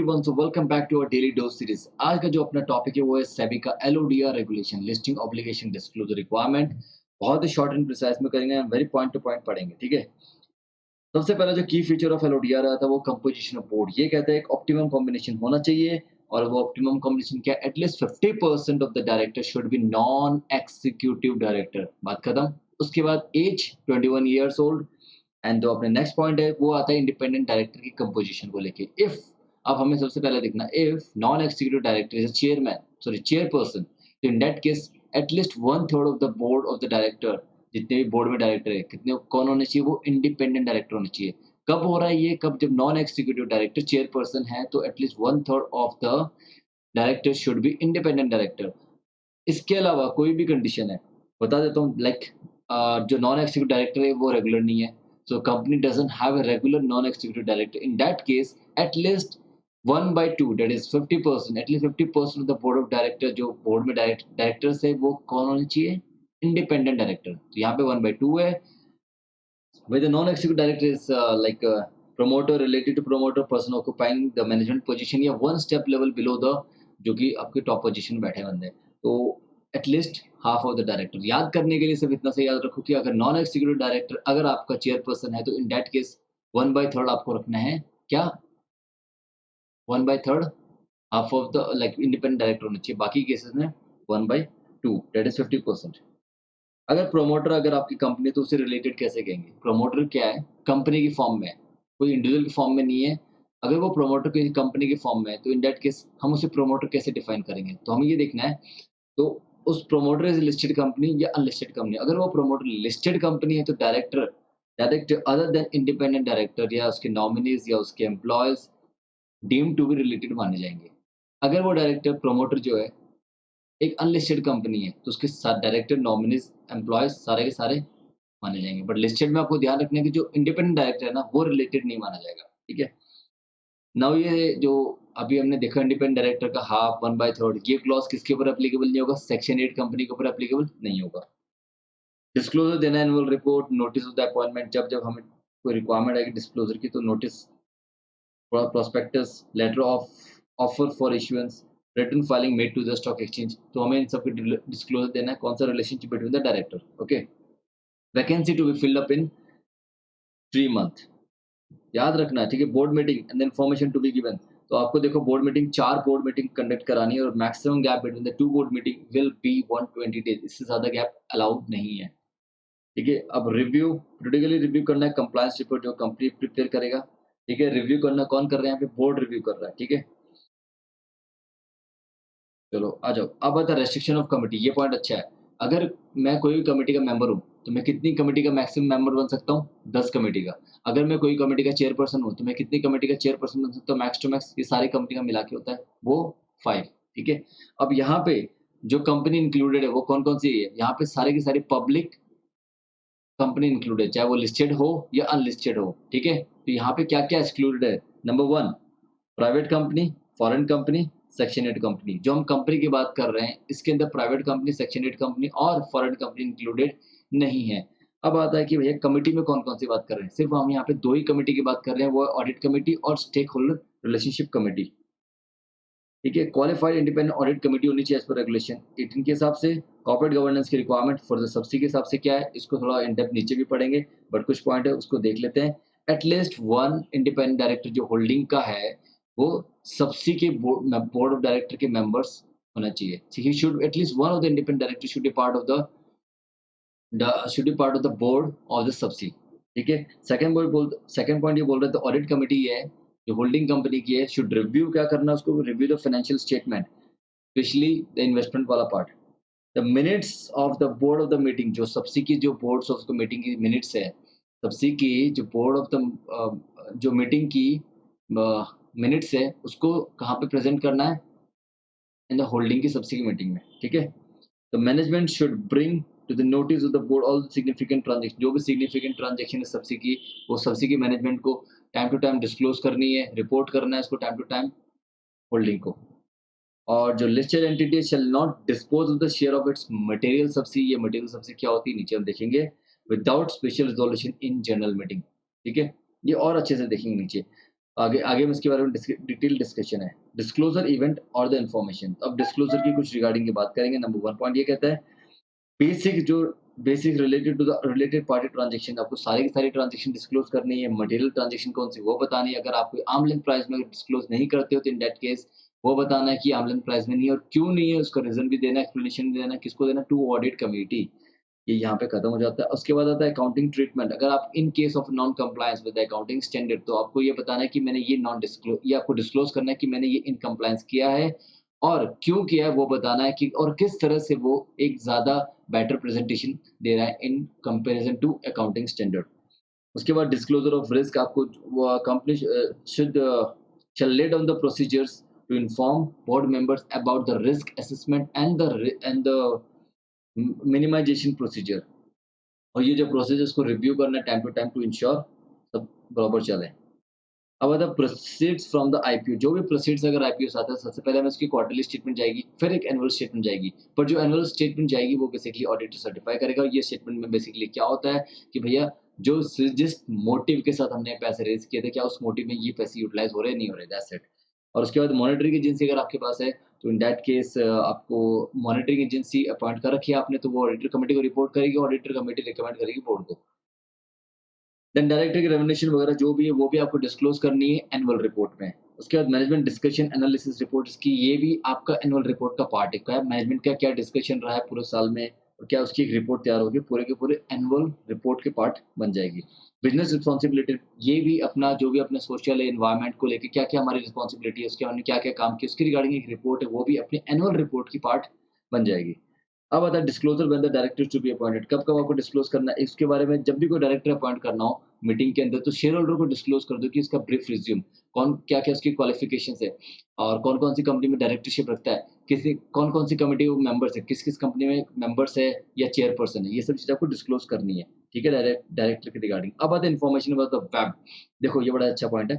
Everyone, so welcome back to our daily dose series. आज का जो अपना टॉपिक है वो है सेबी का LODR regulation, listing obligation disclosure requirement. बहुत ही शॉर्ट एंड प्रिसाइज में करेंगे, वेरी पॉइंट टू पॉइंट पढ़ेंगे, ठीक है। सबसे पहला जो की फीचर ऑफ एलओडीआर आता है वो कंपोजिशन ऑफ बोर्ड। ये कहता है एक ऑप्टिमम कॉम्बिनेशन होना चाहिए, और वो ऑप्टिमम कॉम्बिनेशन क्या, at least 50% of the director should be non executive director. बात खत्म। उसके बाद एज 21 ईयर्स ओल्ड। एंड जो अपने नेक्स्ट पॉइंट है वो आता है इंडिपेंडेंट डायरेक्टर की कंपोजिशन को लेके। इफ, अब हमें सबसे पहले देखना, if non executive director is chairman, sorry chairperson, तो in that case at least 1/3 of the board of the director, जितने भी बोर्ड में डायरेक्टर है, कितने कौन होने चाहिए, वो इंडिपेंडेंट डायरेक्टर होने चाहिए। कब हो रहा है ये, कब, जब नॉन एग्जीक्यूटिव डायरेक्टर चेयरपर्सन है तो at least 1/3 of the director should be independent director. इसके अलावा कोई भी कंडीशन है, बता देता हूँ, लाइक जो नॉन एग्जीक्यूटिव डायरेक्टर है वो रेगुलर नहीं है, so company doesn't have a regular non-executive director. In that case, at least 1/2, that is 50%, at least 50% of the board of director, जो board में डायरेक्टर्स है वो कौन होने चाहिए, इंडिपेंडेंट डायरेक्टर। तो यहाँ पे 1/2 है। Where the non-executive director is like a promoter, related to promoter, person occupying the management position या one step level below the, जो कि आपके टॉप पोजीशन में बैठे बंदे हैं, तो at least half of the director. याद करने के लिए सिर्फ इतना से याद रखो कि अगर नॉन एग्जीक्यूटिव डायरेक्टर अगर आपका चेयरपर्सन है तो इन दैट केस 1/3 आपको रखना है, क्या, 1/3 half of the, like independent director होना चाहिए। बाकी केसेस में 1/2, दैट इज 50%। अगर प्रोमोटर अगर आपकी कंपनी, तो उससे रिलेटेड कैसे कहेंगे, प्रोमोटर क्या है, कंपनी की फॉर्म में है, कोई इंडिविजुअल की फॉर्म में नहीं है। अगर वो प्रोमोटर किसी कंपनी की फॉर्म में है तो इन दैट केस हम उसे प्रोमोटर कैसे डिफाइन करेंगे, तो हमें ये देखना है, तो उस प्रोमोटर इज लिस्टेड कंपनी या अनलिस्टेड कंपनी। अगर वो प्रोमोटर लिस्टेड कंपनी है तो director other than independent director या उसके नॉमिनीज या उसके employees deem to be related माने जाएंगे। अगर वो डायरेक्टर प्रोमोटर जो है एक अनलिस्टेड कंपनी है तो उसके साथ डायरेक्टर, नॉमिनीज, एम्प्लॉयज सारे के सारे माने जाएंगे। बट लिस्टेड में आपको ध्यान रखना है कि जो इंडिपेंडेंट डायरेक्टर है ना वो रिलेटेड नहीं माना जाएगा, ठीक है। नाउ ये जो अभी हमने देखा इंडिपेंडेंट डायरेक्टर का हाफ, 1/3, ये क्लॉज किसके ऊपर एप्लीकेबल नहीं होगा, सेक्शन 8 कंपनी के ऊपर एप्लीकेबल नहीं होगा। डिस्क्लोजर देना, annual report, notice of the appointment, जब हमें कोई रिक्वायरमेंट आएगी डिस्क्लोजर की तो notice, prospectus, letter of offer for issuance, written filing made to the stock exchange, तो हमें इन सब के डिस्क्लोजर देना है। कौन सा, relationship between the director, okay. Vacancy to be filled up in 3 month, याद रखना है, ठीक है। Board meeting and information to be given, तो आपको देखो board meeting, 4 board meeting conduct करानी है, और maximum gap between the 2 board meeting will be 120 days, इससे ज्यादा गैप अलाउड नहीं है, ठीक है। अब रिव्यू, क्रिटिकली रिव्यू करना है, कंप्लायंस रिपोर्ट जो कंपनी प्रिपेयर करेगा, ठीक है। रिव्यू करना कौन कर रहा है यहाँ पे, बोर्ड रिव्यू कर रहा है, ठीक है। चलो आ जाओ, अब आता है रेस्ट्रिक्शन ऑफ कमिटी। ये पॉइंट अच्छा है। अगर मैं कोई भी कमेटी का मेंबर हूँ तो मैं कितनी कमेटी का मैक्सिमम मेंबर बन सकता हूँ, 10 कमेटी का। अगर मैं कोई कमेटी का चेयरपर्सन हूँ तो मैं कितनी कमेटी का चेयरपर्सन बन सकता हूँ, मैक्स टू मैक्स, ये सारी कंपनी का मिला के होता है वो 5, ठीक है। अब यहाँ पे जो कंपनी इंक्लूडेड है वो कौन कौन सी है, यहाँ पे सारी की सारी पब्लिक कंपनी इंक्लूडेड है, चाहे वो लिस्टेड हो या अनलिस्टेड हो, ठीक है। तो यहाँ पे क्या क्या एक्सक्लूडेड है, number 1 private company, foreign company, section 8 company. जो हम कंपनी की बात कर रहे हैं इसके अंदर प्राइवेट कंपनी, सेक्शन 8 कंपनी और फॉरेन कंपनी इंक्लूडेड नहीं है। अब आता है कि भैया कमेटी में कौन कौन सी बात कर रहे हैं, सिर्फ हम यहाँ पे 2 ही कमेटी की बात कर रहे हैं, वो है ऑडिट कमेटी और स्टेक होल्डर रिलेशनशिप कमेटी, ठीक है। क्वालिफाइड इंडिपेंडेंट ऑडिट कमेटी होनी चाहिए एज पर रेगुलेशन 18 के हिसाब से। कॉर्पोरेट गवर्नेंस की रिक्वायरमेंट फॉर द सब्सिडी के हिसाब से क्या है, इसको थोड़ा इन डेप्थ नीचे भी पढ़ेंगे, बट कुछ पॉइंट है उसको देख लेते हैं। एटलीस्ट 1 इंडिपेंडेंट डायरेक्टर जो होल्डिंग का है वो सब्सी के बोर्ड ऑफ डायरेक्टर के मेंबर्स होना चाहिए। He should, at least one of the independent director should be part of the board of the subsi, ठीक है। सेकंड पॉइंट ये बोल रहे थे, ऑडिट कमेटी है जो होल्डिंग कंपनी की है, शुड रिव्यू क्या करना, उसको review the financial statement, specially the investment वाला part, the minutes of the board of the meeting, जो सब्सी की जो बोर्ड्स ऑफ द मीटिंग की मिनट्स है, सब्सी की जो बोर्ड ऑफ द जो मीटिंग की मिनट्स है उसको कहाँ पे प्रेजेंट करना है, इन द होल्डिंग की सब्सी की मीटिंग में, ठीक है। The management should bring to the notice of the board all significant transaction, जो भी सिग्निफिकेंट ट्रांजेक्शन है सब्सी की, वो सब्सी की मैनेजमेंट को टाइम टू टाइम डिस्क्लोज करनी है, रिपोर्ट करना है इसको टाइम टू टाइम होल्डिंग को। और जो listed entity shall not dispose of the share of its material subsidy, ये मटेरियल सब्सिडी क्या होती है नीचे हम देखेंगे, without special resolution in general meeting, ठीक है। ये और अच्छे से देखेंगे नीचे। आगे आगे में इसके बारे में डिटेल डिस्कशन है। डिस्क्लोजर इवेंट और द इन्फॉर्मेशन। अब डिस्क्लोजर की कुछ रिगार्डिंग की बात करेंगे। नंबर 1 पॉइंट ये कहता है बेसिक जो basic related to the related party transaction, आपको सारी की सारी ट्रांजैक्शन डिस्क्लोज करनी है। मटेरियल ट्रांजैक्शन कौन सी वो बतानी है। अगर आप कोई आर्म लेंथ प्राइस में डिस्क्लोज नहीं करते हो तो इन दैट केस वो बताना है कि आर्म लेंथ प्राइस में नहीं है और क्यों नहीं है, उसका रीजन भी देना है, एक्सप्लेनेशन भी देना है, किसको देना है, टू ऑडिट कमिटी। ये यहाँ पे खत्म हो जाता है। उसके बाद आता है अकाउंटिंग ट्रीटमेंट। अगर आप in case of non compliance with accounting standard, तो आपको ये बताना है कि मैंने ये नॉन डिस्क्लोज, ये आपको डिस्क्लोज करना है कि मैंने ये इन कंप्लायंस किया है और क्यों किया है वो बताना है कि और किस तरह से वो एक ज़्यादा बेटर प्रेजेंटेशन दे रहा है in comparison to accounting standard. उसके बाद डिस्क्लोजर ऑफ रिस्क, आपको वो company should shall lay down the procedures to inform board members about the risk assessment and the minimisation procedure. और ये जो प्रोसेस है इसको रिव्यू करना है time to time to ensure सब बराबर चले। अब आता है प्रोसीड्स फ्रॉम द आईपीओ। जो भी प्रोसीड्स अगर आईपीओ से आता है सबसे पहले हमें उसकी क्वार्टरली स्टेटमेंट जाएगी, फिर एक एनुअल स्टेटमेंट जाएगी। पर जो एनुअल स्टेटमेंट जाएगी वो बेसिकली ऑडिटर सर्टिफाई करेगा। और ये स्टेटमेंट में बेसिकली क्या होता है कि भैया जो जिस मोटिव के साथ हमने पैसे रेज किए थे क्या उस मोटिव में ये पैसे यूटिलाइज हो रहे हैं नहीं हो रहे, दैट्स इट। और उसके बाद मॉनिटरिंग एजेंसी अगर आपके पास है तो इन दैट केस आपको मॉनिटरिंग एजेंसी अपॉइंट कर रखी है आपने, तो वो ऑडिटर कमेटी को रिपोर्ट करेगी, ऑडिटर कमेटी रिकमेंड करेगी बोर्ड को। देन डायरेक्टर की रेमुनेशन वगैरह जो भी है वो भी आपको डिस्क्लोज करनी है एनुअल रिपोर्ट में। उसके बाद मैनेजमेंट डिस्कशन एनालिसिस रिपोर्ट, इसकी ये भी आपका एनुअल रिपोर्ट का पार्ट है। क्या मैनेजमेंट का क्या डिस्कशन रहा है पूरे साल में और क्या उसकी एक रिपोर्ट तैयार होगी, पूरे के पूरे एनुअल रिपोर्ट के पार्ट बन जाएगी। बिजनेस रिस्पॉन्सिबिलिटी, ये भी अपना जो भी अपने सोशल एनवायरनमेंट को लेके क्या क्या हमारी रिस्पॉन्सिबिलिटी है, उसके हमने क्या क्या काम किया उसकी रिगार्डिंग एक रिपोर्ट है, वो भी अपनी एनुअल रिपोर्ट की पार्ट बन जाएगी। अब आता है disclosure when the director to be appointed. कब कब आपको डिस्क्लोज करना है इसके बारे में। जब भी कोई डायरेक्टर अपॉइंट करना हो मीटिंग के अंदर तो शेयर होल्डर को डिस्क्लोज कर दो कि इसका ब्रीफ रिज्यूम, कौन क्या क्या उसकी क्वालिफिकेशंस है और कौन कौन सी कंपनी में डायरेक्टरशिप रखता है, किसी कौन कौन सी कमेटी मेंबर्स है, किस किस कंपनी में मेंबर्स है या चेयरपर्सन है, ये सब चीज़ आपको डिस्क्लोज करनी है। ठीक है, डायरेक्टर के रिगार्डिंग। अब आता है इन्फॉर्मेशन अबाउट द वेब। देखो ये बड़ा अच्छा पॉइंट है।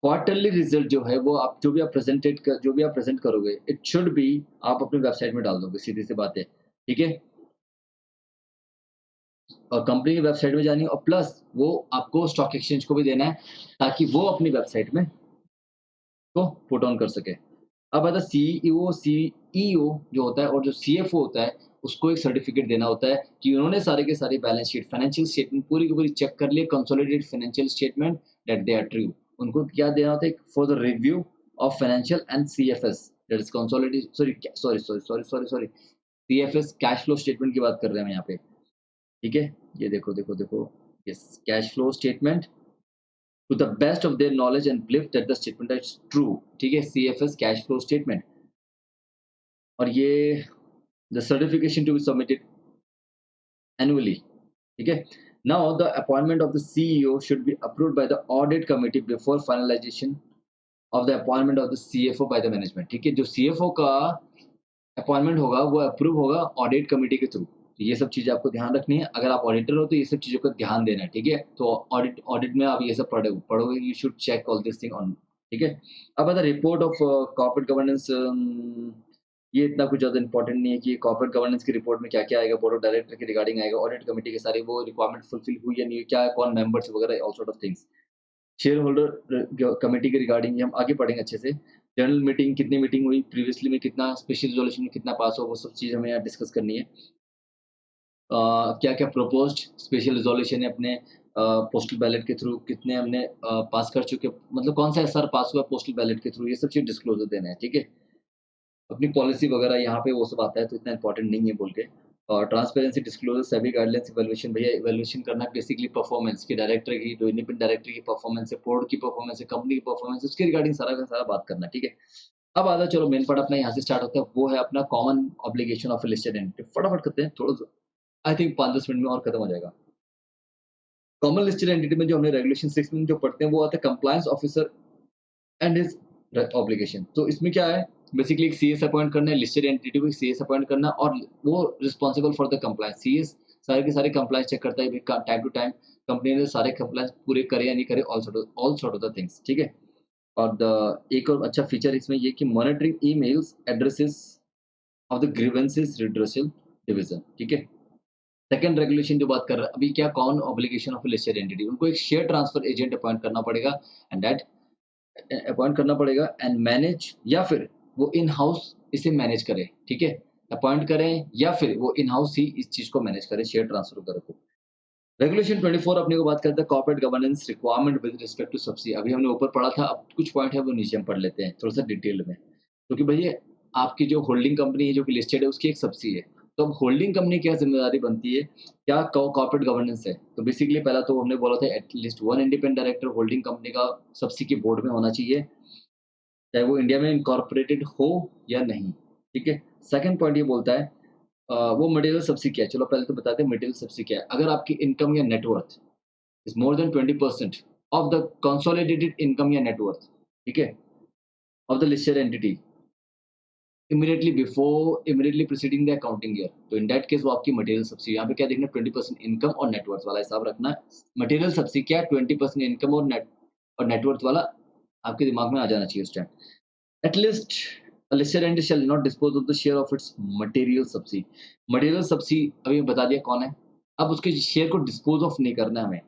क्वार्टरली रिजल्ट जो है वो आप जो भी आप जो भी आप प्रेजेंट करोगे इट शुड बी आप अपनी वेबसाइट में डाल दोगे, सीधी सी बात है। ठीक है, और कंपनी की वेबसाइट में जानी है और प्लस वो आपको स्टॉक एक्सचेंज को भी देना है ताकि वो अपनी वेबसाइट में तो पुट ऑन कर सके। अब आता है सीईओ जो होता है और जो सीएफओ होता है उसको एक सर्टिफिकेट देना होता है कि उन्होंने सारे के सारे बैलेंस शीट फाइनेंशियल स्टेटमेंट पूरी की पूरी चेक कर लिए, consolidated financial statement that they are true. उनको क्या देना होता है for the review of financial and CFS that is consolidated sorry CFS cash flow statement की बात कर रहे हैं हम यहाँ पे। ठीक है, ये देखो देखो देखो, yes cash flow statement to the best of their knowledge and believe that the statement is true. ठीक है, सीएफएस कैश फ्लो स्टेटमेंट। और ये the certification to be submitted annually. ठीक है, now the appointment of the CEO should be approved by the audit committee before finalization of the appointment of the CFO by the management. ठीक है, जो CFO का appointment होगा वो approve होगा audit committee के थ्रू। तो ये सब चीज़ें आपको ध्यान रखनी है। अगर आप ऑडिटर हो तो ये सब चीज़ों का ध्यान देना है। ठीक है, तो ऑडिट ऑडिट में आप ये सब पढ़ोगे, you should check all this thing on. ठीक है, अब आता है रिपोर्ट ऑफ कॉर्पोरेट गवर्नेंस। ये इतना कुछ ज़्यादा इंपॉर्टेंट नहीं है कि कॉर्पोरेट गवर्नेंस की रिपोर्ट में क्या-क्या आएगा, बोर्ड ऑफ डायरेक्टर के रिगार्डिंग आएगा, ऑडिट कमेटी के सारे वो रिक्वायरमेंट फुलफिल हुई या नहीं हुई, क्या कौन मेंबर्स वगैरह all sort of things. Share holder committee के रिगार्डिंग ये हम आगे पढ़ेंगे अच्छे से। जनरल मीटिंग कितनी मीटिंग हुई, प्रीवियसली में कितना स्पेशल रिज़ोल्यूशन में कितना पास हुआ, वो सब चीज़ हमें यहाँ डिस्कस करनी है। क्या-क्या प्रोपोज़्ड स्पेशल रिज़ोल्यूशन है अपने पोस्टल बैलेट के थ्रू, कितने हमने पास कर चुके, मतलब कौन-सा एसआर पास हुआ पोस्टल बैलेट के थ्रू, ये सब चीज़ डिस्क्लोज़र देना है। ठीक है? अपनी पॉलिसी वगैरह यहाँ पे वो सब आता है तो इतना इम्पोर्टेंट नहीं है बोल के। और ट्रांसपेरेंसी डिस्क्लोजर सभी गाइडलाइंस इवैल्यूएशन, भैया इवैल्यूएशन करना है बेसिकली परफॉर्मेंस की, डायरेक्टर की जो इंडिपेंडेंट डायरेक्टर की परफॉर्मेंस है, बोर्ड की परफॉर्मेंस है, कंपनी की परफॉर्मेंस है, उसके रिगार्डिंग सारा का सारा बात करना है। ठीक है, अब आता है चलो मेन पार्ट अपना यहाँ से स्टार्ट होता है, वो है अपना common obligation of listed entity. फटाफट करते हैं थोड़ा सा, आई थिंक 5-10 मिनट में और खत्म हो जाएगा। कॉमन लिस्टेड एंटिटी में जो हमने रेगुलेशन 6 में जो पढ़ते हैं वो आता है compliance officer and his obligation. तो इसमें क्या है, बेसिकली एक सीएस अपॉइंट करना है, लिस्टेड एंटिटी को एक सीएस अपॉइंट करना और वो responsible for the compliance. CS सारे के सारे कंप्लायंस चेक करता है टाइम टू टाइम कंपनी ने सारे कंप्लायंस पूरे करे या नहीं करे, all sort of the things. ठीक है, और द एक और अच्छा फीचर इसमें ये कि monitoring emails addresses of the grievances redressal division. ठीक है, सेकंड रेगुलेशन जो बात कर रहा है अभी, क्या कौन ऑब्लिगेशन ऑफ लिस्टेड एंटिटी, उनको एक शेयर ट्रांसफर एजेंट अपॉइंट करना पड़ेगा एंड दैट अपॉइंट करना पड़ेगा एंड मैनेज, या फिर वो इन हाउस इसे मैनेज करे, ठीक है? अपॉइंट करें या फिर वो इन हाउस ही इस चीज़ को मैनेज करे, शेयर ट्रांसफर वगैरह को। रेगुलेशन 24 अपने को बात करते हैं corporate governance requirement with respect to subsidy. अभी हमने ऊपर पढ़ा था, अब कुछ पॉइंट है वो नीचे हम पढ़ लेते हैं थोड़ा-सा डिटेल में। क्योंकि भैया आपकी जो होल्डिंग कंपनी है जो कि लिस्टेड है उसकी एक सब्सिडी है। तो अब होल्डिंग कंपनी की क्या ज़िम्मेदारी बनती है, क्या कॉर्पोरेट गवर्नेंस है। तो बेसिकली पहला तो हमने बोला था at least 1 independent director holding company का सब्सिडी के बोर्ड में होना चाहिए, चाहे वो इंडिया में इनकॉर्पोरेटेड हो या नहीं, ठीक है? सेकंड पॉइंट ये बोलता है वो मटेरियल सब्सिडी क्या है? चलो पहले तो बताते हैं मटेरियल सब्सिडी क्या है। अगर आपकी इनकम या net worth is more than 20% of the consolidated income या नेटवर्थ, ठीक है? Of the listed entity immediately preceding the accounting year, तो इन दैट केस वो आपकी मटेरियल सब्सिडी। यहाँ पे क्या देखना, 20% इनकम और नेटवर्थ वाला हिसाब रखना है। मटेरियल सब्सिडी क्या है, 20% इनकम और नेटवर्थ वाला आपके दिमाग में आ जाना चाहिए उस time. At least a listed entity shall not dispose of the share of its material subsidy. Material subsidy अभी बता दिया कौन है। अब उसके शेयर को डिस्पोज ऑफ नहीं करना है हमें,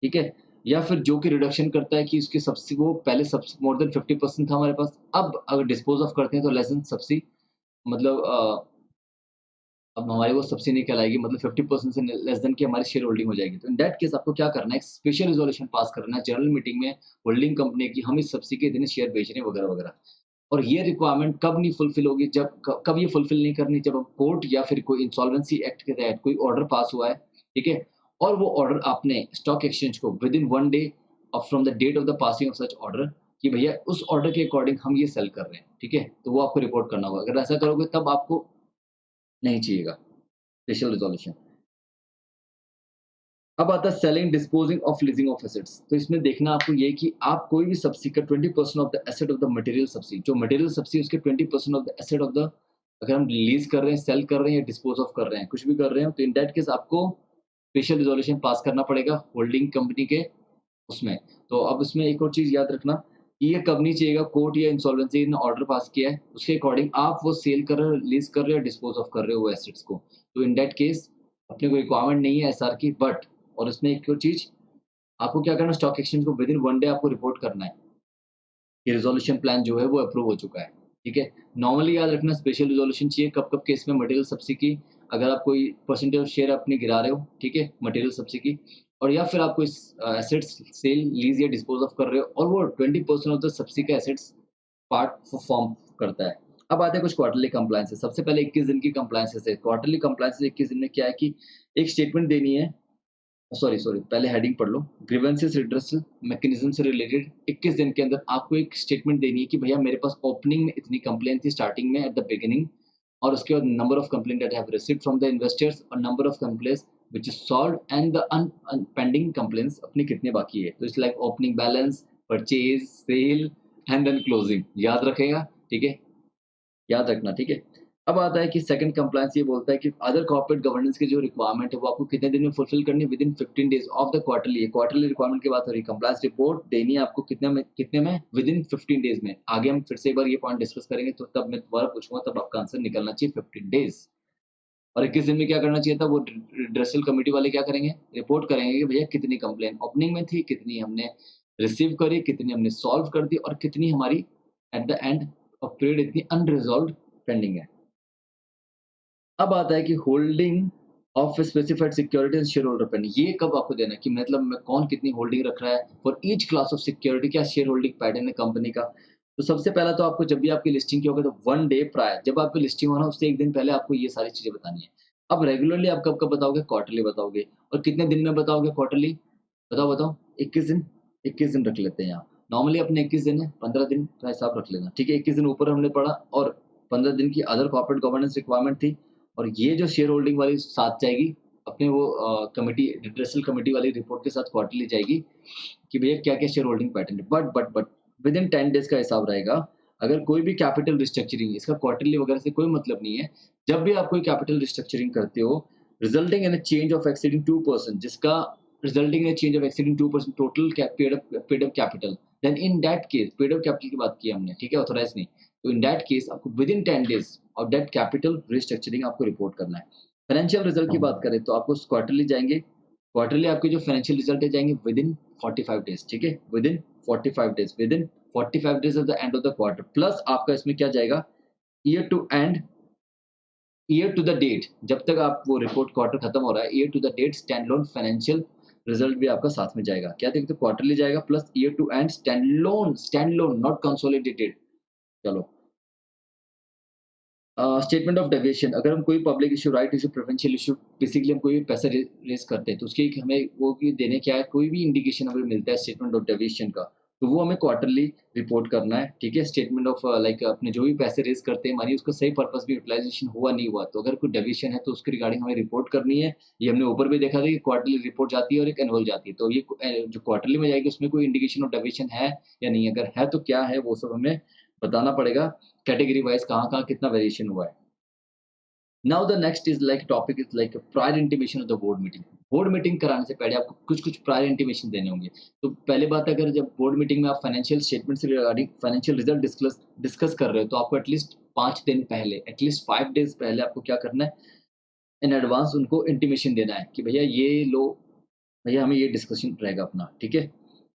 ठीक है? या फिर जो कि रिडक्शन करता है कि उसकी सब्सिडी वो पहले मोर देन 50% था हमारे पास, अब अगर डिस्पोज ऑफ करते हैं तो लेस देन सब्सिडी, मतलब अब हमारी वो सब्सिडी नहीं कहलाएगी, मतलब 50% से लेस देन की हमारी शेयर होल्डिंग हो जाएगी। तो इन दैट केस आपको क्या करना है, एक स्पेशल रिजोल्यूशन पास करना है जनरल मीटिंग में होल्डिंग कंपनी की, हम इस सब्सिडी के इतने शेयर बेच रहे हैं वगैरह वगैरह। और ये रिक्वायरमेंट कब नहीं फुलफिल होगी, जब कब ये फुलफिल नहीं करनी, जब कोर्ट या फिर कोई इंसॉल्वेंसी एक्ट के तहत कोई ऑर्डर पास हुआ है, ठीक है? और वो ऑर्डर आपने स्टॉक एक्सचेंज को within 1 day from the date of the passing of such order कि भैया उस ऑर्डर के अकॉर्डिंग हम ये सेल कर रहे हैं, ठीक है? तो वो आपको रिपोर्ट करना होगा। अगर ऐसा करोगे तब आपको नहीं चाहिएगा स्पेशल रिज़ॉल्यूशन। अब आता है selling, disposing of leasing of assets. तो इसमें देखना आपको ये कि आप कोई भी सब्सिडी का 20% of the asset of the material subsidy, जो मटेरियल सब्सिडी उसके 20% of the asset of the, अगर हम लीज़ कर रहे हैं, सेल कर रहे हैं या डिस्पोज़ ऑफ कर रहे हैं, कुछ भी कर रहे हो, तो इन दैट केस आपको स्पेशल रिज़ॉल्यूशन पास करना पड़ेगा होल्डिंग कंपनी के उसमें। तो अब इसमें एक और चीज़ याद रखना कि ये कब नहीं चाहिएगा, कोर्ट या इंसॉल्वेंसी ने ऑर्डर पास किया है, उसके अकॉर्डिंग आप वो सेल कर रहे हो, लीज़ कर रहे हो, डिस्पोज़ ऑफ कर रहे हो वो एसेट्स को। तो इन दैट केस अपने को रिक्वायरमेंट नहीं है एसआर की, बट और इसमें एक और चीज़ आपको क्या करना है, स्टॉक एक्सचेंज को विद इन 1 डे आपको रिपोर्ट करना है कि रिज़ॉल्यूशन प्लान जो है वो अप्रूव हो चुका है, ठीक है? नॉर्मली याद रखना स्पेशल रिज़ॉल्यूशन चाहिए कब-कब केस में, मटेरियल सब्सिडी की, अगर आप कोई परसेंटेज ऑफ शेयर अपनी गिरा रहे हो, ठीक है? मटेरियल सब्सिडी की, और या फिर आप कोई एसेट्स सेल, लीज़ या डिस्पोज़ ऑफ कर रहे हो और वो 20% ऑफ द सब्सिडी का एसेट्स पार्ट फॉर्म करता है। अब आते हैं कुछ क्वार्टरली कंप्लायंसेस। सबसे पहले 21 दिन की कंप्लायंसेस है। क्वार्टरली कंप्लायंसेस 21 दिन में क्या है कि एक स्टेटमेंट देनी है, सॉरी पहले हेडिंग पढ़ लो। ग्रीवेंसेस रिड्रेसल मैकेनिज्म से रिलेटेड 21 दिन के अंदर आपको एक स्टेटमेंट देनी है कि भैया मेरे पास ओपनिंग में इतनी कंप्लेंट थी स्टार्टिंग में एट द बिगिनिंग, और उसके बाद number of complaint that I have received from the investors और number of complaints which is solved and the pending complaints अपनी कितने बाकी है। तो it's like opening balance, purchase, sale and then closing, याद रखेगा, ठीक है? याद रखना, ठीक है? अब आता है कि सेकंड कंप्लायंस ये बोलता है कि अदर कॉर्पोरेट गवर्नेंस की जो रिक्वायरमेंट है वो आपको कितने दिन में फुलफिल करनी है, within 15 days of the quarterly requirement की बात हो रही है। कंप्लायंस रिपोर्ट देनी है आपको कितने में विद इन 15 डेज में। आगे हम फिर से एक बार ये पॉइंट डिस्कस करेंगे, तो तब मैं दोबारा पूछूंगा, तब आपका आंसर निकलना चाहिए 15 डेज। और 21 दिन में क्या करना चाहिए था, वो रिड्रेसल कमेटी वाले क्या करेंगे, रिपोर्ट करेंगे कि भैया कितनी कंप्लेंट ओपनिंग में थी, कितनी हमने रिसीव करी, कितनी हमने सॉल्व कर दी और कितनी हमारी at the end of period इतनी अनरिजॉल्व्ड पेंडिंग है। अब आता है कि holding of specified securities shareholder pen, ये कब आपको देना है कि मतलब मैं कौन कितनी होल्डिंग रख रहा है for each class of security, क्या शेयर होल्डिंग पैटर्न है कंपनी का। तो सबसे पहला तो आपको जब भी आपकी लिस्टिंग की होगी तो 1 डे प्रायर, जब आपकी लिस्टिंग होना उससे 1 दिन पहले आपको ये सारी चीजें बतानी है। अब रेगुलरली आप कब कब बताओगे, क्वार्टरली बताओगे, और कितने दिन में बताओगे क्वार्टरली, बताओ 21 दिन, 21 दिन रख लेते हैं यहाँ। नॉर्मली अपने 21 दिन है, 15 दिन का हिसाब रख लेना, ठीक है? 21 दिन ऊपर हमने पढ़ा और 15 दिन की अदर कॉर्पोरेट गवर्नेंस रिक्वायरमेंट थी, और ये जो शेयर होल्डिंग वाली साथ जाएगी अपने वो कमिटी, रिड्रेसल कमिटी वाली रिपोर्ट के साथ क्वार्टरली जाएगी कि भैया क्या-क्या शेयर होल्डिंग पैटर्न है। बट विद इन 10 डेज़ का हिसाब रहेगा। अगर कोई भी कैपिटल रिस्ट्रक्चरिंग, इसका क्वार्टरली वगैरह से कोई मतलब नहीं है। जब भी आप कोई कैपिटल रिस्ट्रक्चरिंग करते हो, resulting in a change of exceeding 2%, जिसका resulting in a change of exceeding 2% total paid up capital, then in that case paid up capital की बात की हमने, ठीक है? ऑथराइज़ नहीं। तो इन दैट केस आपको within 10 days of that capital restructuring आपको रिपोर्ट करना है। फाइनेंशियल रिजल्ट की बात करें तो आपको क्वार्टरली जाएँगे, क्वार्टरली आपके जो फाइनेंशियल रिजल्ट है जाएँगे विद इन 45 डेज़, ठीक है? Within 45 days at the end of the quarter plus आपका इसमें क्या जाएगा year to end year to the date जब तक आप वो रिपोर्ट क्वार्टर खत्म हो रहा है year to the date standalone financial result भी आपका साथ में जाएगा क्या देखते क्वार्टरली जाएगा plus year to end standalone not consolidated चलो स्टेटमेंट ऑफ डेविएशन अगर हम कोई public issue right issue preferential issue basically हम कोई पैसा रेज करते हैं तो उसकी हमें वो भी देने क्या है कोई भी इंडिकेशन हमें मिलता है स्टेटमेंट ऑफ डेविएशन का तो वो हमें क्वार्टरली रिपोर्ट करना है ठीक है स्टेटमेंट ऑफ लाइक अपने जो भी पैसे रेज करते हैं मानिए उसका सही पर्पस भी यूटिलाइजेशन हुआ नहीं हुआ तो अगर कोई डेविएशन है तो उसके रिगार्डिंग हमें रिपोर्ट करनी है ये हमने ऊपर भी देखा था कि क्वार्टरली रिपोर्ट जाती है और एक एनुअल जाती है तो ये जो क्वार्टरली में जाएगी उसमें कोई इंडिकेशन ऑफ डेविएशन है या नहीं अगर है तो क्या है वो सब हमें बताना पड़ेगा कैटेगरी वाइज कहाँ कहाँ कितना वेरिएशन हुआ है now the next is like topic is like prior intimation of the board meeting कराने से पहले आपको कुछ कुछ प्रायर इंटीमेशन देने होंगे तो पहले बात अगर जब बोर्ड मीटिंग में आप फाइनेंशियल स्टेटमेंट से रिगार्डिंग फाइनेंशियल रिजल्ट डिस्कस कर रहे हो तो आपको एटलीस्ट 5 दिन पहले एटलीस्ट 5 days पहले आपको क्या करना है इन एडवांस उनको इंटीमेशन देना है कि भैया ये लो भैया हमें ये डिस्कशन रहेगा अपना ठीक है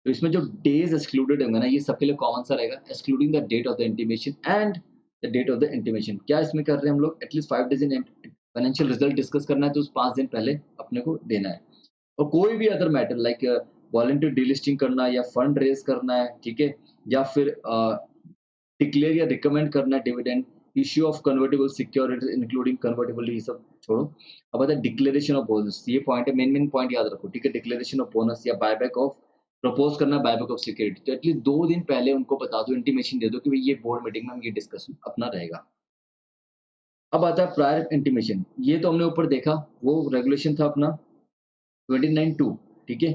तो इसमें जो डेज एक्सक्लूडेड होंगे ना ये सबके लिए कॉमन सा रहेगा excluding the date of the intimation and the date of the intimation क्या इसमें कर रहे हैं हम लोग at least 5 days in financial result discuss करना है तो उस 5 दिन पहले अपने को देना है और कोई भी other matter like volunteer delisting करना या फंड रेज करना है ठीक है या फिर डिक्लेयर या रिकमेंड करना है dividend issue of convertible securities including convertible ये सब छोड़ो अब आता है डिक्लेरेशन ऑफ बोनस ये पॉइंट है मेन पॉइंट याद रखो ठीक है डिक्लेरेशन ऑफ बोनस या बायबैक ऑफ प्रपोज करना बायबैक ऑफ सिक्योरिटी तो एटलीस्ट 2 दिन पहले उनको बता दो इंटीमेशन दे दो कि भाई ये बोर्ड मीटिंग में हम ये डिस्कशन अपना रहेगा अब आता है प्रायर इंटीमेशन ये तो हमने ऊपर देखा वो रेगुलेशन था अपना 29(2) ठीक है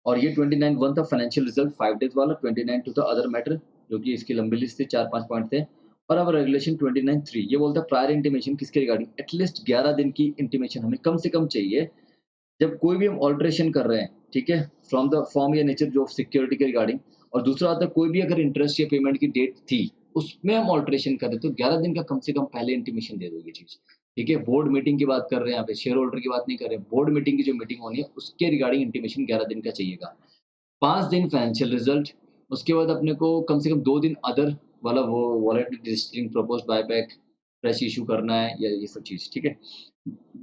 और ये 29(1) था फाइनेंशियल रिजल्ट 5 days वाला 29(2) था अदर मैटर जो कि इसकी लंबी लिस्ट थी 4-5 पॉइंट थे और अब रेगुलेशन 29(3) ये बोलता है प्रायर इंटीमेशन किसके रिगार्डिंग एटलीस्ट 11 दिन की इंटीमेशन हमें कम से कम चाहिए जब कोई भी हम ऑल्ट्रेशन कर रहे हैं ठीक है फ्रॉम द फॉर्म या नेचर जो सिक्योरिटी के रिगार्डिंग और दूसरा आता है कोई भी अगर इंटरेस्ट या पेमेंट की डेट थी उसमें हम ऑल्ट्रेशन करें तो 11 दिन का कम से कम पहले इंटीमेशन दे दो ये चीज़ ठीक है बोर्ड मीटिंग की बात कर रहे हैं यहाँ पे शेयर होल्डर की बात नहीं कर रहे हैं बोर्ड मीटिंग की जो मीटिंग होनी है उसके रिगार्डिंग इंटीमेशन 11 दिन का चाहिएगा 5 दिन फाइनेंशियल रिजल्ट उसके बाद अपने को कम से कम 2 दिन अदर वाला वो वॉलेट डिस्ट्रिंग प्रपोज बायबैक फ्रेश इशू करना है या ये सब चीज़ ठीक है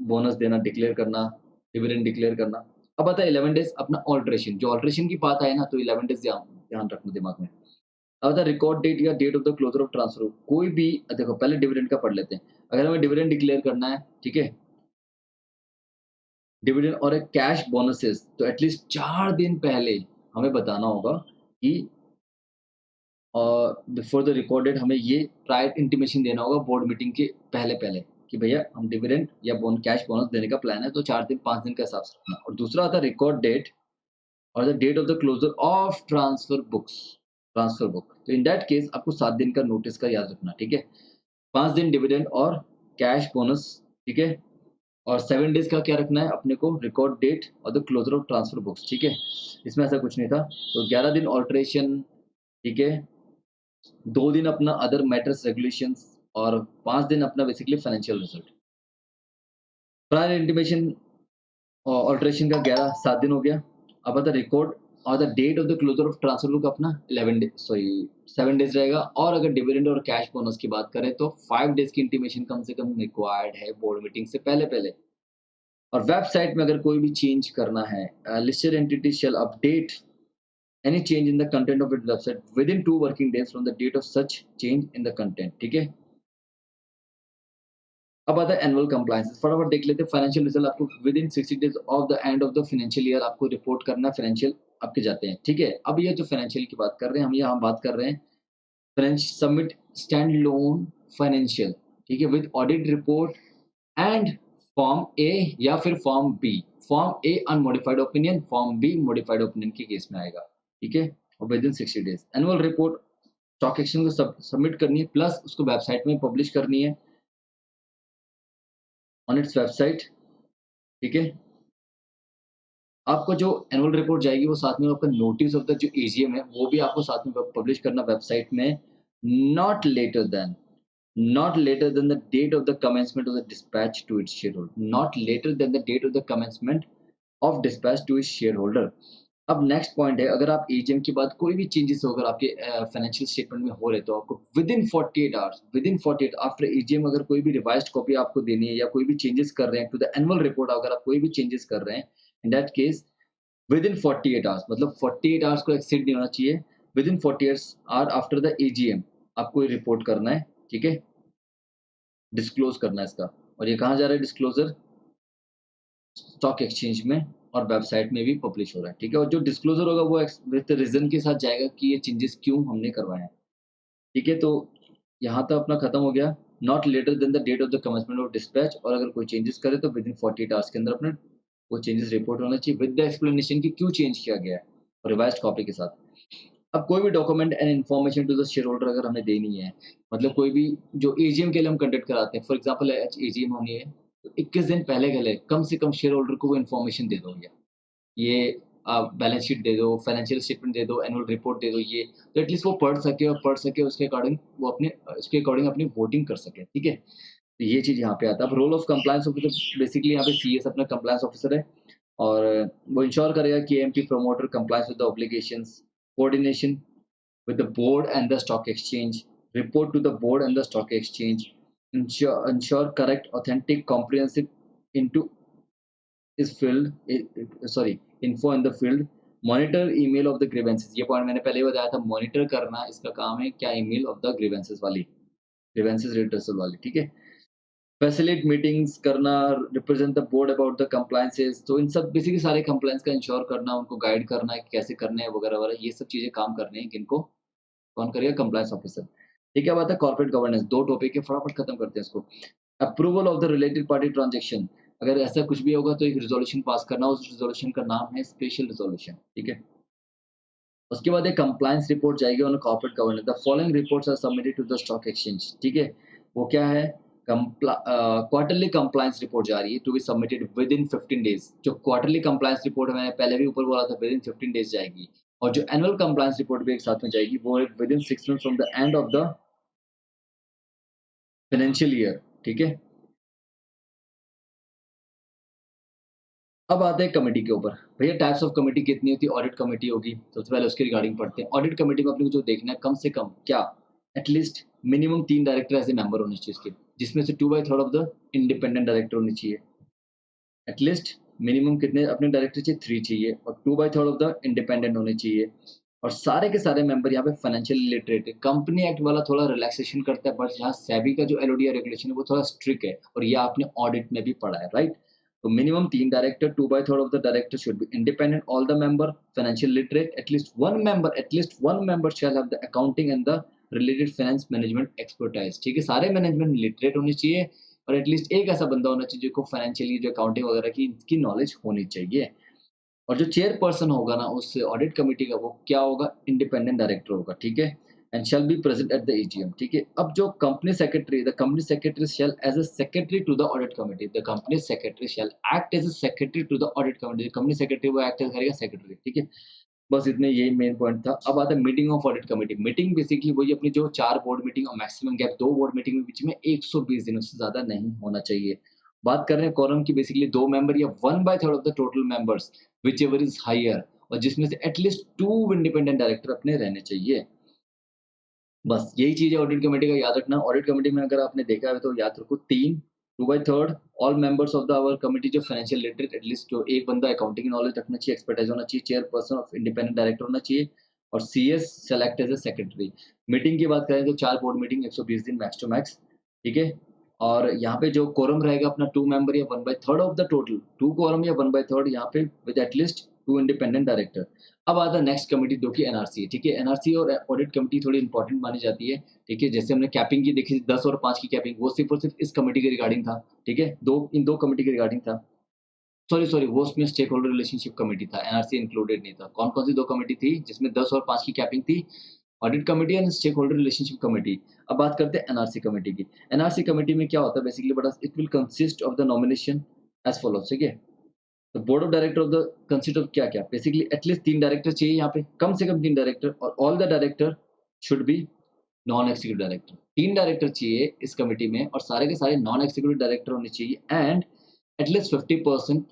बोनस देना डिक्लेयर करना डिविडेंड डिक्लेयर करना अब आता है 11 days अपना ऑल्ट्रेशन जो ऑल्ट्रेशन की बात आए ना तो 11 days ध्यान रखना दिमाग में अब आता है रिकॉर्ड डेट या date of the closure of transfer कोई भी देखो पहले डिविडेंड का पढ़ लेते हैं अगर हमें डिविडेंड डिक्लेयर करना है ठीक है डिविडेंड और एक कैश बोनसेस तो एटलीस्ट 4 दिन पहले हमें बताना होगा कि और बिफोर द रिकॉर्ड डेट हमें ये प्रायर इंटीमेशन देना होगा बोर्ड मीटिंग के पहले पहले कि भैया हम डिविडेंड या कैश बोनस देने का प्लान है तो 4 दिन 5 दिन का हिसाब से रखना और दूसरा आता है रिकॉर्ड डेट और the date of the closure of transfer book तो इन दैट केस आपको 7 दिन का नोटिस का याद रखना ठीक है 5 दिन डिविडेंड और कैश बोनस ठीक है और 7 days का क्या रखना है अपने को रिकॉर्ड डेट और the closure of transfer books ठीक है इसमें ऐसा कुछ नहीं था तो 11 दिन ऑल्ट्रेशन ठीक है 2 दिन अपना अदर मैटर्स रेगुलेशंस और 5 दिन अपना basically financial result prior intimation alteration का 7 दिन हो गया अब आता रिकॉर्ड और the date of the closure of transfer book अपना 7 days रहेगा और अगर डिविडेंड और कैश बोनस की बात करें तो 5 days की इंटीमेशन कम से कम रिक्वायर्ड है बोर्ड मीटिंग से पहले पहले और वेबसाइट में अगर कोई भी चेंज करना है listed entity shell update any change in the content of its website within 2 working days from the date of such change in the content ठीक है अब आता है एनुअल कंप्लायंस फटाफट देख लेते हैं फाइनेंशियल रिजल्ट आपको within 60 days of the end of the financial year आपको रिपोर्ट करना फाइनेंशियल आपके जाते हैं ठीक है अब ये जो फाइनेंशियल की बात कर रहे हैं हम यहाँ बात कर रहे हैं सबमिट स्टैंड लोन फाइनेंशियल ठीक है with audit report and form A या फिर form A unmodified opinion form B modified opinion के केस में आएगा ठीक है और within 60 days annual report stock exchange को सबमिट करनी है प्लस उसको वेबसाइट में पब्लिश करनी है ऑन इट्स वेबसाइट ठीक है आपको जो एनुअल रिपोर्ट जाएगी वो साथ में आपका नोटिस ऑफ द जो एजीएम है वो भी आपको साथ में पब्लिश करना वेबसाइट में not later than the date of the commencement of the dispatch to its shareholder not later than the date of the commencement of dispatch to its shareholder अब next point है, अगर आप AGM के बाद कोई भी changes अगर आपके फाइनेंशियल स्टेटमेंट में हो रहे तो आपको विद इन 48 आफ्टर एजीएम अगर कोई भी रिवाइज्ड कॉपी आपको देनी है या कोई भी चेंजेस कर रहे हैं टू द एनुअल रिपोर्ट, अगर आप कोई भी चेंजेस कर रहे हैं, इन that case with in 48 hours, मतलब 48 आवर्स को एक्सीड नहीं होना चाहिए। With in 48 hour after the AGM आपको ये रिपोर्ट करना है, ठीक है? डिस्क्लोज़ करना है इसका। और ये कहाँ जा रहा है डिस्क्लोज़र? स्टॉक एक्सचेंज में और वेबसाइट में भी पब्लिश हो रहा है, ठीक है? और जो डिस्क्लोज़र होगा वो विद रीज़न के साथ जाएगा कि ये चेंजेस क्यों हमने करवाए हैं, ठीक है? तो यहाँ तक अपना खत्म हो गया। Not later than the date of the commencement of dispatch, और अगर कोई चेंजेस करे तो विद इन 48 आवर्स के अंदर अपने वो चेंजेस रिपोर्ट होना चाहिए विद द एक्सप्लेनेशन कि क्यों चेंज किया गया है, और रिवाइज्ड कॉपी के साथ। अब कोई भी document and information to the share holder अगर हमें देनी है, मतलब कोई भी जो एजीएम के लिए हम कंडक्ट कराते हैं, फॉर एग्जांपल आज एजीएम होनी है, तो 21 दिन पहले के लिए कम से कम शेयर होल्डर को वो इन्फॉर्मेशन दे दो भैया। ये बैलेंस शीट दे दो, फाइनेंशियल स्टेटमेंट दे दो, एनुअल रिपोर्ट दे दो ये, तो एटलीस्ट वो पढ़ सके उसके अकॉर्डिंग वो अपने उसके अकॉर्डिंग अपनी वोटिंग कर सके, ठीक है? तो ये चीज़ यहाँ पे आता है। अब role of compliance officer, basically यहाँ पे सीएस अपना कंप्लायंस ऑफिसर है, और वो इंश्योर करेगा कि AMP promoter compliance with the obligations, coordination with the board and the stock exchange, report to the board and the stock exchange, ensure correct, authentic, comprehensive into is filled, sorry, info in the field, monitor email of the grievances। ये point मैंने पहले ही बताया था, monitor करना इसका काम है, क्या ईमेल ऑफ द ग्रीवेंसेस वाली, ग्रीवेंसेस रिड्रेसल वाली, ठीक है? फैसिलिटेट मीटिंग्स करना, represent the board about the compliances, तो इन सब बेसिकली सारे कंप्लायंस का इंश्योर करना, उनको गाइड करना है कि कैसे करने हैं वगैरह वगैरह, ये सब चीज़ें काम करने हैं किनको, कौन करेगा? Compliance officer. ठीक है, अब आता है कॉर्पोरेट गवर्नेंस। 2 टॉपिक है, फटाफट खत्म करते हैं इसको। Approval of the related party transaction, अगर ऐसा कुछ भी होगा तो एक रिज़ॉल्यूशन पास करना, उस रिज़ॉल्यूशन का नाम है स्पेशल रिज़ॉल्यूशन, ठीक है? उसके बाद एक कंप्लायंस रिपोर्ट जाएगी on corporate governance. The following reports are submitted to the stock exchange, ठीक है? वो क्या है? क्वार्टरली कंप्लायंस रिपोर्ट जा रही है to be submitted within 15 days. जो क्वार्टरली कंप्लायंस रिपोर्ट मैंने पहले भी ऊपर बोला था विद इन 15 डेज़ जाएगी, और जो एनुअल कंप्लायंस रिपोर्ट भी एक साथ में जाएगी वो है with in 6 months from the end of the financial year, ठीक है? अब आते हैं कमेटी के ऊपर। भैया टाइप्स ऑफ कमेटी कितनी होती है? ऑडिट कमेटी होगी, सबसे पहले उसके रिगार्डिंग पढ़ते हैं। ऑडिट कमेटी में अपने को जो देखना है, कम से कम क्या, एटलीस्ट मिनिमम 3 डायरेक्टर ऐसे मेंबर होने चाहिए इसके, जिसमें से 2/3 ऑफ द इंडिपेंडेंट डायरेक्टर होने चाहिए। एटलीस्ट मिनिमम कितने अपने डायरेक्टर चाहिए? 3 चाहिए, और 2/3 ऑफ द इंडिपेंडेंट होने चाहिए। और सारे के सारे मेंबर यहाँ पे फाइनेंशियल लिटरेट है। कंपनी एक्ट वाला थोड़ा रिलैक्सेशन करता है, बट यहाँ सेबी का जो एलओडीआर रेगुलेशन है वो थोड़ा स्ट्रिक्ट है, और ये आपने ऑडिट में भी पढ़ा है, राइट? तो minimum 3 director, 2/3 of the director should be independent, all the member financial literate, at least one member shall have the accounting and the related finance management expertise, ठीक है? सारे मैनेजमेंट लिटरेट होने चाहिए, और एटलीस्ट एक ऐसा बंदा होना चाहिए जिसको फाइनेंशियली जो अकाउंटिंग वगैरह की इसकी नॉलेज होनी चाहिए। और जो चेयरपर्सन होगा ना उस ऑडिट कमिटी का, वो क्या होगा? इंडिपेंडेंट डायरेक्टर होगा, ठीक है? And shall be present at the AGM, ठीक है? अब जो company secretary shall as a secretary to the audit committee, the company secretary shall act as a secretary to the audit committee. Company secretary वो act करेगा secretary, ठीक है? बस इतने, यही मेन पॉइंट था। अब आता है meeting of audit committee. Meeting basically वही अपनी जो 4 बोर्ड मीटिंग और मैक्सिमम गैप 2 बोर्ड मीटिंग के बीच में 120 दिनों से ज़्यादा नहीं होना चाहिए। बात कर रहे हैं कोरम की, बेसिकली 2 मेंबर या 1/3 of the total members whichever is higher, और जिसमें से एटलीस्ट 2 इंडिपेंडेंट डायरेक्टर अपने रहने चाहिए। बस यही चीज़ है ऑडिट कमेटी का, याद रखना। ऑडिट कमेटी में अगर आपने देखा है तो याद रखो 3, 2/3 all members of the our committee जो फाइनेंशियल लिटरेट, एटलीस्ट जो एक बंदा अकाउंटिंग नॉलेज रखना चाहिए, एक्सपर्टाइज होना चाहिए, चेयरपर्सन ऑफ इंडिपेंडेंट डायरेक्टर होना चाहिए, और CS select as a secretary. Meeting की बात करें तो 4 बोर्ड मीटिंग 120 दिन मैक्स टू मैक्स, ठीक है? और यहाँ पे जो कोरम रहेगा अपना 2 मेंबर या 1/3 ऑफ द टोटल, 2 कोरम या 1/3 यहाँ पे विद एटलीस्ट 2 इंडिपेंडेंट डायरेक्टर। अब आता है नेक्स्ट कमिटी जो कि एनआरसी है, ठीक है? एनआरसी और ऑडिट कमिटी थोड़ी इंपॉर्टेंट मानी जाती है, ठीक है? जैसे हमने कैपिंग की देखी 10 और 5 की कैपिंग, वो सिर्फ़ और सिर्फ़ इस कमिटी के रिगार्डिंग था, ठीक है? 2 इन 2 कमिटी के रिगार्डिंग था। सॉरी वो उसमें स्टेक होल्डर रिलेशनशिप कमिटी था, एनआरसी इंक्लूडेड नहीं था। कौन-कौन सी 2 कमिटी थी जिसमें 10 और 5 की कैपिंग थी? Audit committee and stake holder relationship committee. अब बात करते हैं एनआरसी कमिटी की। एनआरसी कमिटी में क्या होता है बेसिकली बड़ा, it will consist of the nomination as follows, ठीक है? तो board of director of the consist of क्या-क्या? बेसिकली एटलीस्ट 3 डायरेक्टर चाहिए यहाँ पे, कम से कम 3 डायरेक्टर, और all the director should be non executive director. 3 director चाहिए इस कमिटी में, और सारे के सारे नॉन एग्जीक्यूटिव डायरेक्टर होने चाहिए, and at least 50%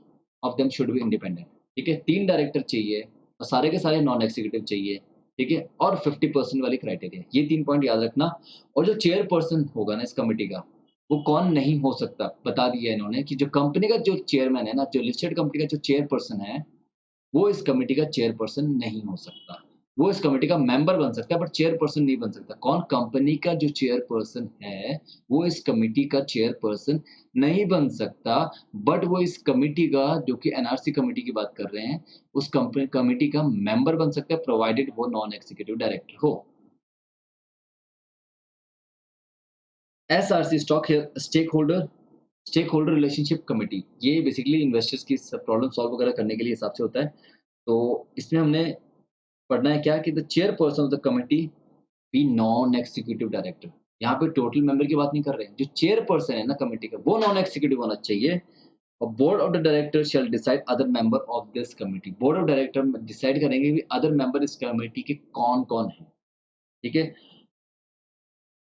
of them should be independent, ठीक है? 3 डायरेक्टर चाहिए, और सारे के सारे नॉन एग्जीक्यूटिव चाहिए, ठीक है? और 50% वाली क्राइटेरिया, ये 3 पॉइंट याद रखना। और जो चेयरपर्सन होगा ना इस कमिटी का, वो कौन नहीं हो सकता, बता दिया इन्होंने कि जो कंपनी का जो चेयरमैन है ना, जो लिस्टेड कंपनी का जो चेयरपर्सन है, वो इस कमिटी का चेयरपर्सन नहीं हो सकता। वो इस कमिटी का मेंबर बन सकता है बट चेयरपर्सन नहीं बन सकता। कौन? कंपनी का जो चेयरपर्सन है, वो इस कमिटी का चेयरपर्सन नहीं बन सकता, बट वो इस कमिटी का, जो कि एनआरसी कमिटी की बात कर रहे हैं, उस कमिटी का मेंबर बन सकता है, प्रोवाइडेड वो नॉन एग्जीक्यूटिव डायरेक्टर हो। SRC stake holder relationship committee, ये बेसिकली इन्वेस्टर्स की सब प्रॉब्लम सॉल्व वगैरह करने के लिए हिसाब से होता है। तो इसमें हमने पढ़ना है क्या कि the chairperson of the committee be non executive director. यहाँ पे टोटल मेंबर की बात नहीं कर रहे हैं। जो चेयरपर्सन है ना कमिटी का, वो नॉन एग्जीक्यूटिव होना चाहिए। और board of the director shall decide other member of this committee. Board of director decide करेंगे कि अदर मेंबर इस कमिटी के कौन-कौन हैं, ठीक है?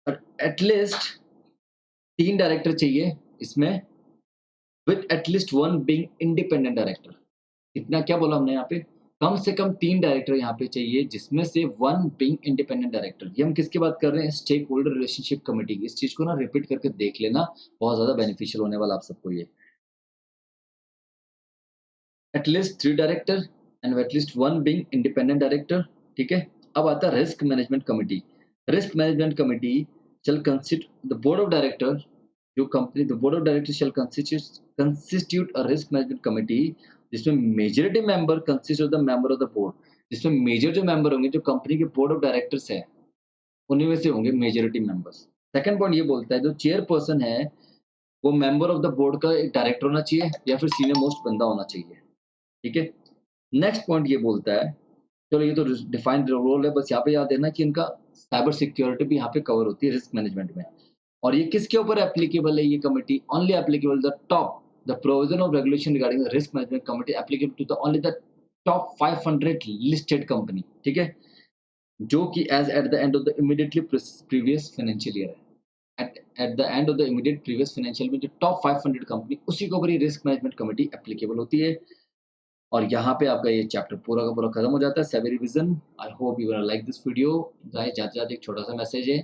और एटलीस्ट 3 डायरेक्टर चाहिए इसमें, with at least 1 being independent director. इतना क्या बोला हमने यहाँ पे? कम से कम 3 डायरेक्टर यहाँ पे चाहिए, जिसमें से 1 बीइंग इंडिपेंडेंट डायरेक्टर। ये हम किसकी बात कर रहे हैं? स्टेक होल्डर रिलेशनशिप कमिटी की। इस चीज़ को ना रिपीट करके देख लेना, बहुत ज़्यादा बेनिफिशियल होने वाला आप सबको ये। At least 3 director and at least 1 being independent director, ठीक है? अब आता है risk management committee. Risk management committee shall consider the board of director, जो company the board of director shall constitute a risk management committee, जिसमें majority member consist of the member of the board. जिसमें major जो member होंगे, जो company के board of directors हैं, उन्हीं में से होंगे मेजॉरिटी मेंबर्स। सेकंड पॉइंट ये बोलता है जो चेयरपर्सन है, वो मेंबर ऑफ द बोर्ड का एक डायरेक्टर होना चाहिए या फिर सीनियर मोस्ट बंदा होना चाहिए, ठीक है? नेक्स्ट पॉइंट ये बोलता है, चलो ये तो डिफाइंड रोल है, बस यहाँ पे याद देना कि इनका साइबर सिक्योरिटी भी यहाँ पे कवर होती है रिस्क मैनेजमेंट में। और ये किसके ऊपर एप्लीकेबल है ये committee? Only applicable the provision of regulation regarding the risk management committee applicable to the only the top 500 listed company, ठीक है? जो कि as at the end of the immediately previous financial year है। At the end of the immediate previous financial में जो top 500 company, उसी के ऊपर ये रिस्क मैनेजमेंट कमिटी एप्लीकेबल होती है। और यहाँ पे आपका ये चैप्टर पूरा का पूरा खत्म हो जाता है, सेवी revision. I hope you like this video. Guys जाते जाते एक छोटा सा मैसेज है,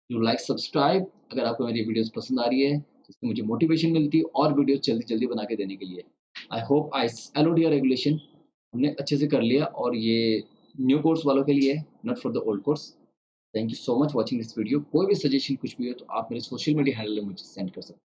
यू लाइक सब्सक्राइब अगर आपको मेरी वीडियोस पसंद आ रही है, जिससे मुझे मोटिवेशन मिलती है और वीडियोस जल्दी जल्दी बना के देने के लिए। I hope I allowed your regulation हमने अच्छे से कर लिया, और ये न्यू कोर्स वालों के लिए, not for the old course. Thank you so much watching this video. कोई भी सजेशन कुछ भी हो तो आप मेरे सोशल मीडिया हैंडल में मुझे सेंड कर सकते हैं।